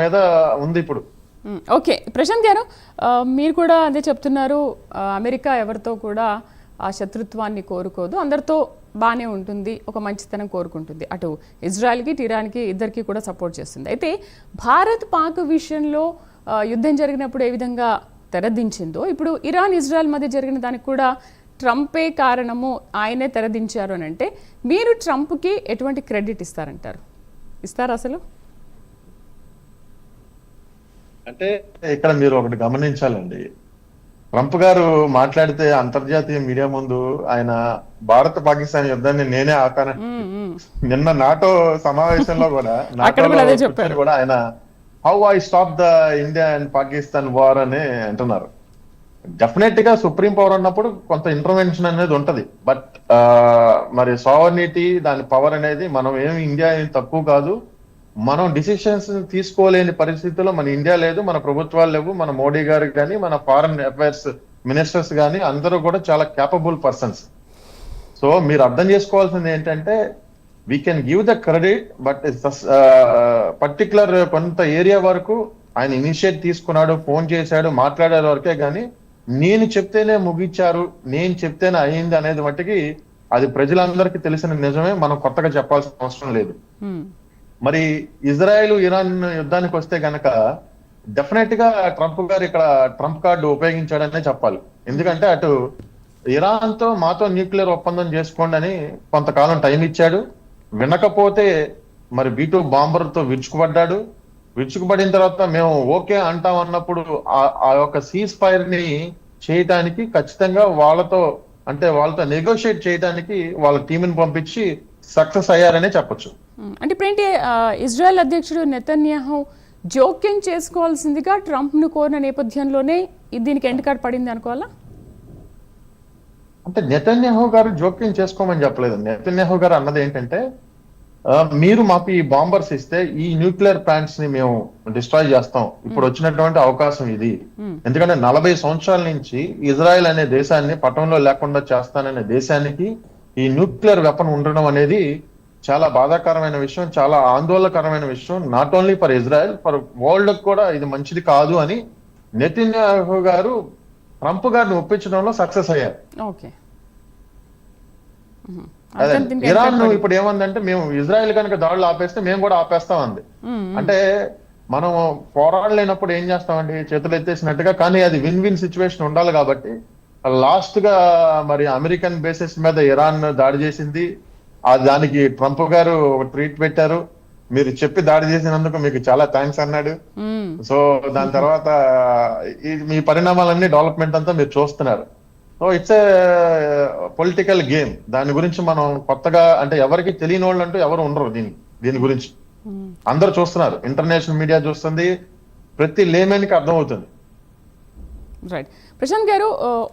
మీద ఉంది ఇప్పుడు. ఓకే ప్రశాంత్ గారు, మీరు కూడా అదే చెప్తున్నారు. అమెరికా ఎవరితో కూడా ఆ శత్రుత్వాన్ని కోరుకోదు, అందరితో బాగానే ఉంటుంది, ఒక మంచితనం కోరుకుంటుంది. అటు ఇజ్రాయెల్కి ఇరాన్కి ఇద్దరికి కూడా సపోర్ట్ చేస్తుంది. అయితే భారత్ పాక్ విషయంలో యుద్ధం జరిగినప్పుడు ఏ విధంగా తెరదించిందో, ఇప్పుడు ఇరాన్ ఇజ్రాయెల్ మధ్య జరిగిన దానికి కూడా ట్రంపే కారణము, ఆయనే తెరదించారు అని అంటే మీరు ట్రంప్కి ఎటువంటి క్రెడిట్ ఇస్తారంటారు? ఇస్తారు అసలు? అంటే ఇక్కడ మీరు ఒకటి గమనించాలండి. ట్రంప్ గారు మాట్లాడితే అంతర్జాతీయ మీడియా ముందు ఆయన భారత్ పాకిస్తాన్ యుద్ధాన్ని నేనే ఆపాను. నిన్న నాటో సమావేశంలో కూడా కూడా ఆయన how I stop the India and Pakistan war అని అంటున్నారు. డెఫినెట్ గా సుప్రీం పవర్ ఉన్నప్పుడు కొంత ఇంటర్వెన్షన్ అనేది ఉంటది. బట్ మరి సావర్నిటీ, దాని పవర్ అనేది, మనం ఏమి ఇండియా ఏం తక్కువ కాదు. మనం డిసిషన్స్ తీసుకోలేని పరిస్థితుల్లో మన ఇండియా లేదు, మన ప్రభుత్వాలు లేవు, మన మోడీ గారు కానీ, మన ఫారెన్ అఫైర్స్ మినిస్టర్స్ కానీ అందరూ కూడా చాలా క్యాపబుల్ పర్సన్స్. సో మీరు అర్థం చేసుకోవాల్సింది ఏంటంటే, we can give the credit, but particular కొంత ఏరియా వరకు ఆయన ఇనిషియేట్ తీసుకున్నాడు, ఫోన్ చేశాడు, మాట్లాడే వరకే కానీ నేను చెప్తేనే ముగించారు, నేను చెప్తేనే అయింది అనేది మట్టికి అది ప్రజలందరికీ తెలిసిన నిజమే, మనం కొత్తగా చెప్పాల్సిన అవసరం లేదు. మరి ఇజ్రాయెల్ ఇరాన్ యుద్ధానికి వస్తే గనక డెఫినెట్ గా ట్రంప్ గారు ఇక్కడ ట్రంప్ కార్డు ఉపయోగించాడనే చెప్పాలి. ఎందుకంటే అటు ఇరాన్ తో మాతో న్యూక్లియర్ ఒప్పందం చేసుకోండి అని కొంతకాలం టైం ఇచ్చాడు. వినకపోతే మరి B-2 బాంబర్ తో విరుచుకుపడ్డాడు. విరుచుకుపడిన తర్వాత మేము ఓకే అంటాం అన్నప్పుడు ఆ యొక్క సీజ్ ఫైర్ ని చేయటానికి ఖచ్చితంగా వాళ్ళతో నెగోషియేట్ చేయడానికి వాళ్ళ టీంని పంపించి సక్సెస్ అయ్యారనే చెప్పొచ్చు. అంటే ఇప్పుడేంటి, ఇజ్రాయెల్ అధ్యక్షుడు నెతన్యాహు జోక్యం చేసుకోవాల్సిందిగా ట్రంప్ ను కోరిన నేపథ్యంలోనే దీనికి ఎండ్ కార్డ్ పడింది అనుకోవాలా? అంటే నెతన్యాహు గారు జోక్యం చేసుకోమని చెప్పలేదు. నెతన్యాహు గారు అన్నది ఏంటంటే, మీరు మాకు ఈ బాంబర్స్ ఇస్తే ఈ న్యూక్లియర్ ప్లాంట్స్ ని మేము డిస్ట్రాయ్ చేస్తాం, ఇప్పుడు వచ్చినటువంటి అవకాశం ఇది. ఎందుకంటే 40 సంవత్సరాల నుంచి ఇజ్రాయెల్ అనే దేశాన్ని పటంలో లేకుండా చేస్తాననే దేశానికి ఈ న్యూక్లియర్ వెపన్ ఉండడం అనేది చాలా బాధాకరమైన విషయం, చాలా ఆందోళనకరమైన విషయం. Not only for Israel, for world కూడా ఇది మంచిది కాదు అని నెతన్యాహు గారు ట్రంప్ గారిని ఒప్పించడంలో సక్సెస్ అయ్యారు. ఇరాన్ ఇప్పుడు ఏమందంటే, మేము ఇజ్రాయెల్ కనుక దాడులు ఆపేస్తే మేము కూడా ఆపేస్తాం అంది. అంటే మనం పోరాడలేనప్పుడు ఏం చేస్తామండి, చేతులు ఎత్తేసినట్టుగా. కానీ అది విన్ విన్ సిచ్యువేషన్ ఉండాలి కాబట్టి లాస్ట్ గా మరి అమెరికన్ బేసిస్ మీద ఇరాన్ దాడి చేసింది. దానికి ట్రంప్ గారు ట్వీట్ పెట్టారు, మీరు చెప్పి దాడి చేసినందుకు మీకు చాలా థ్యాంక్స్ అన్నాడు. సో దాని తర్వాత మీ పరిణామాలన్నీ డెవలప్మెంట్ అంతా మీరు చూస్తున్నారు. So it's a political game. దాని గురించి మనం కొత్తగా అంటే ఎవరికి తెలియని వాళ్ళు అంటూ ఎవరు ఉండరు. దీని గురించి అందరూ చూస్తున్నారు, ఇంటర్నేషనల్ మీడియా చూస్తుంది, ప్రతి లేమెన్ కి అర్థం అవుతుంది. రైట్ ప్రశాంత్ గారు,